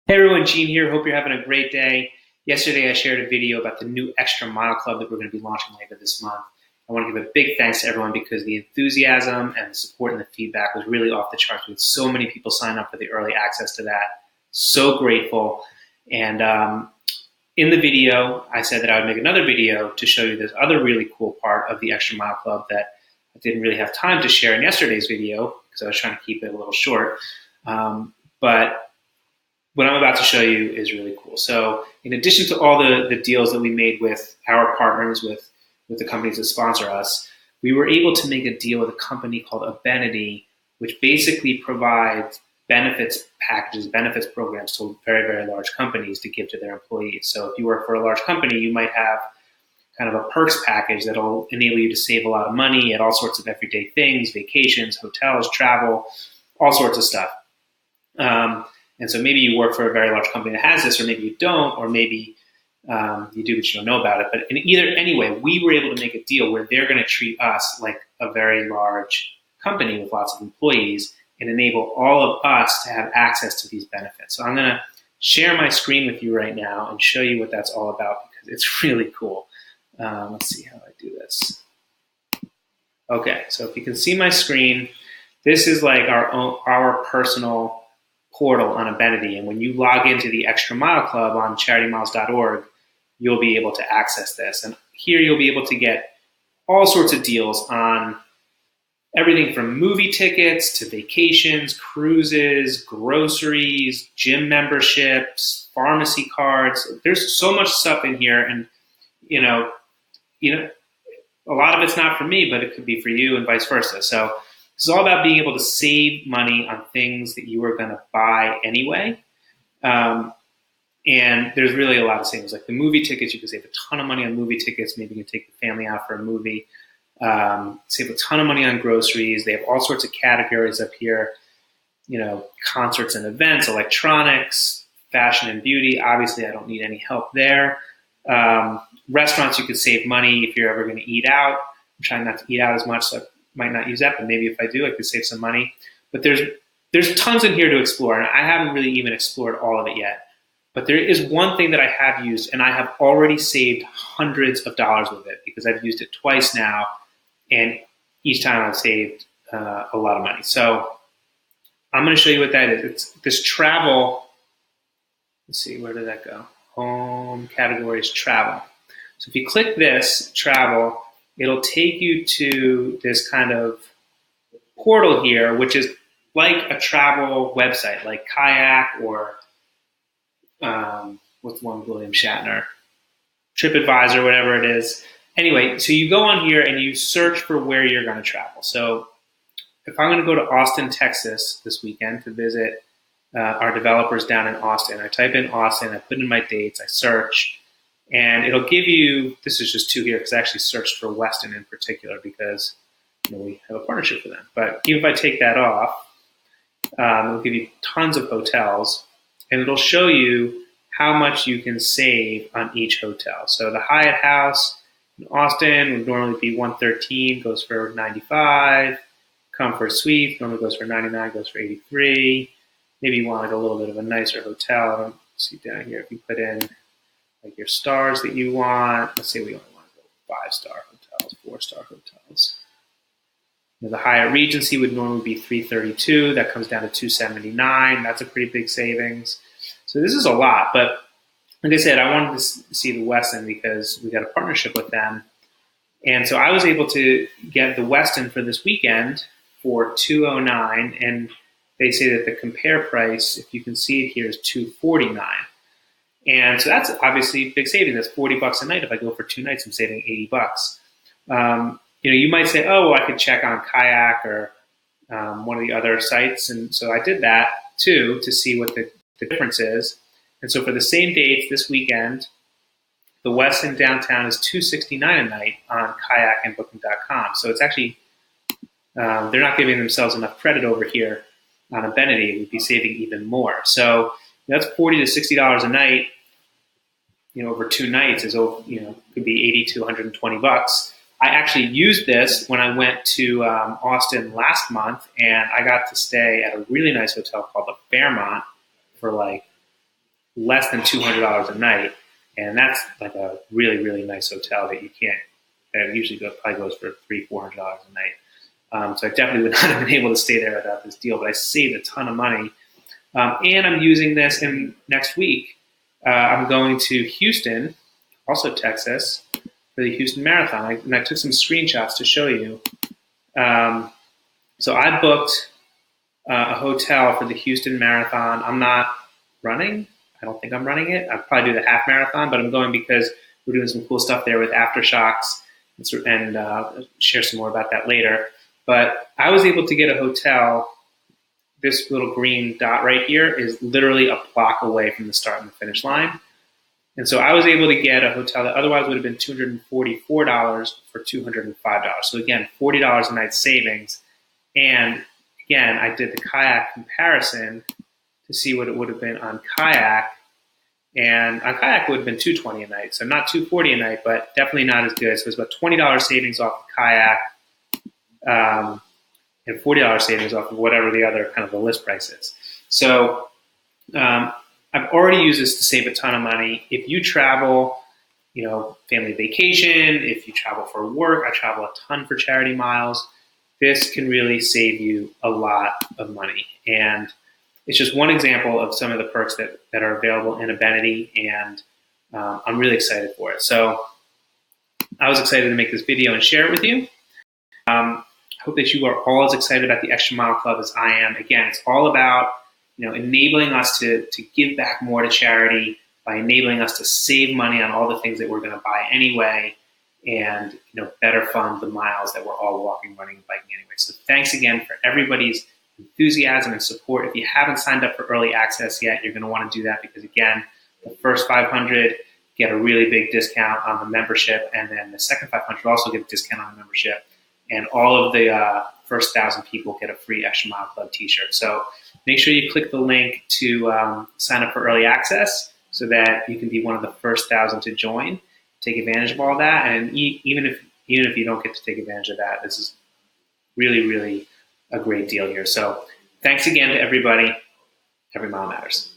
Hey everyone, Gene here. Hope you're having a great day. Yesterday I shared a video about the new Extra Mile Club that we're going to be launching later this month. I want to give a big thanks to everyone because the enthusiasm and the support and the feedback was really off the charts. We had so many people sign up for the early access to that. So grateful. And in the video, I said that I would make another video to show you this other really cool part of the Extra Mile Club that I didn't really have time to share in yesterday's video because I was trying to keep it a little short. But what I'm about to show you is really cool. So in addition to all the deals that we made with our partners, with the companies that sponsor us, we were able to make a deal with a company called Abenity, which basically provides benefits packages, benefits programs to very, very large companies to give to their employees. So if you work for a large company, you might have kind of a perks package that'll enable you to save a lot of money at all sorts of everyday things, vacations, hotels, travel, all sorts of stuff. And so maybe you work for a very large company that has this, or maybe you don't, or maybe you do but you don't know about it. But anyway, we were able to make a deal where they're going to treat us like a very large company with lots of employees and enable all of us to have access to these benefits. So I'm going to share my screen with you right now and show you what that's all about because it's really cool. Let's see how I do this. Okay, so if you can see my screen, this is like our personal portal on Abenity, and when you log into the Extra Mile Club on charitymiles.org, you'll be able to access this. And here you'll be able to get all sorts of deals on everything from movie tickets to vacations, cruises, groceries, gym memberships, pharmacy cards. There's so much stuff in here, and you know, a lot of it's not for me, but it could be for you, and vice versa. So it's all about being able to save money on things that you were going to buy anyway. And there's really a lot of savings. Like the movie tickets, you can save a ton of money on movie tickets. Maybe you can take the family out for a movie. Save a ton of money on groceries. They have all sorts of categories up here. Concerts and events, electronics, fashion and beauty. Obviously, I don't need any help there. Restaurants, you could save money if you're ever going to eat out. I'm trying not to eat out as much, so might not use that, but maybe if I do, I could save some money. But there's tons in here to explore, and I haven't really even explored all of it yet. But there is one thing that I have used, and I have already saved hundreds of dollars with it because I've used it twice now, and each time I've saved a lot of money. So I'm going to show you what that is. It's this travel. Let's see, where did that go? Home categories, travel. So if you click this, travel, it'll take you to this kind of portal here, which is like a travel website, like Kayak or what's one with William Shatner, TripAdvisor, whatever it is. Anyway, so you go on here and you search for where you're going to travel. So if I'm going to go to Austin, Texas this weekend to visit our developers down in Austin, I type in Austin, I put in my dates, I search, and it'll give you, this is just two here because I actually searched for Weston in particular because we have a partnership with them. But even if I take that off, it'll give you tons of hotels, and it'll show you how much you can save on each hotel. So the Hyatt House in Austin would normally be $113, goes for $95. Comfort Suite normally goes for $99, goes for $83. Maybe you want like a little bit of a nicer hotel. I don't see down here if you put in like your stars that you want. Let's say we only want to go 5-star hotels, 4-star hotels. The Hyatt Regency would normally be $332. That comes down to $279. That's a pretty big savings. So this is a lot, but like I said, I wanted to see the Westin because we got a partnership with them. And so I was able to get the Westin for this weekend for $209, and they say that the compare price, if you can see it here, is $249. And so that's obviously big savings. That's $40 a night. If I go for 2 nights, I'm saving $80. You might say, oh, well, I could check on Kayak or one of the other sites. And so I did that too to see what the difference is. And so for the same dates this weekend, the Westin downtown is $269 a night on Kayak and Booking.com. So it's actually, they're not giving themselves enough credit over here on Abenity. We'd be saving even more. So that's $40 to $60 a night. Over 2 nights is could be $80 to $120. I actually used this when I went to Austin last month, and I got to stay at a really nice hotel called the Fairmont for like less than $200 a night, and that's like a really, really nice hotel that you can't. That usually probably goes for $300-400 a night. So I definitely would not have been able to stay there without this deal, but I saved a ton of money. And I'm using this in next week. I'm going to Houston, also Texas, for the Houston Marathon. And I took some screenshots to show you. So I booked a hotel for the Houston Marathon. I'm not running. I don't think I'm running it. I'll probably do the half marathon, but I'm going because we're doing some cool stuff there with aftershocks, and share some more about that later. But I was able to get a hotel. This little green dot right here is literally a block away from the start and the finish line. And so I was able to get a hotel that otherwise would have been $244 for $205. So again, $40 a night savings. And again, I did the kayak comparison to see what it would have been on kayak. And on kayak it would have been $220 a night. So not $240 a night, but definitely not as good. So it's about $20 savings off of kayak. And $40 savings off of whatever the other kind of the list price is. So I've already used this to save a ton of money. If you travel, family vacation, if you travel for work, I travel a ton for charity miles, this can really save you a lot of money. And it's just one example of some of the perks that are available in Abenity, and I'm really excited for it. So I was excited to make this video and share it with you. I hope that you are all as excited about the Extra Mile Club as I am. Again, it's all about enabling us to give back more to charity by enabling us to save money on all the things that we're going to buy anyway, and better fund the miles that we're all walking, running, and biking anyway. So thanks again for everybody's enthusiasm and support. If you haven't signed up for early access yet, you're going to want to do that because, again, the first 500 get a really big discount on the membership, and then the second 500 also get a discount on the membership. And all of the first 1,000 people get a free Extra Mile Club t-shirt. So make sure you click the link to sign up for early access so that you can be one of the first 1,000 to join, take advantage of all that. And even if you don't get to take advantage of that, this is really, really a great deal here. So thanks again to everybody. Every mile matters.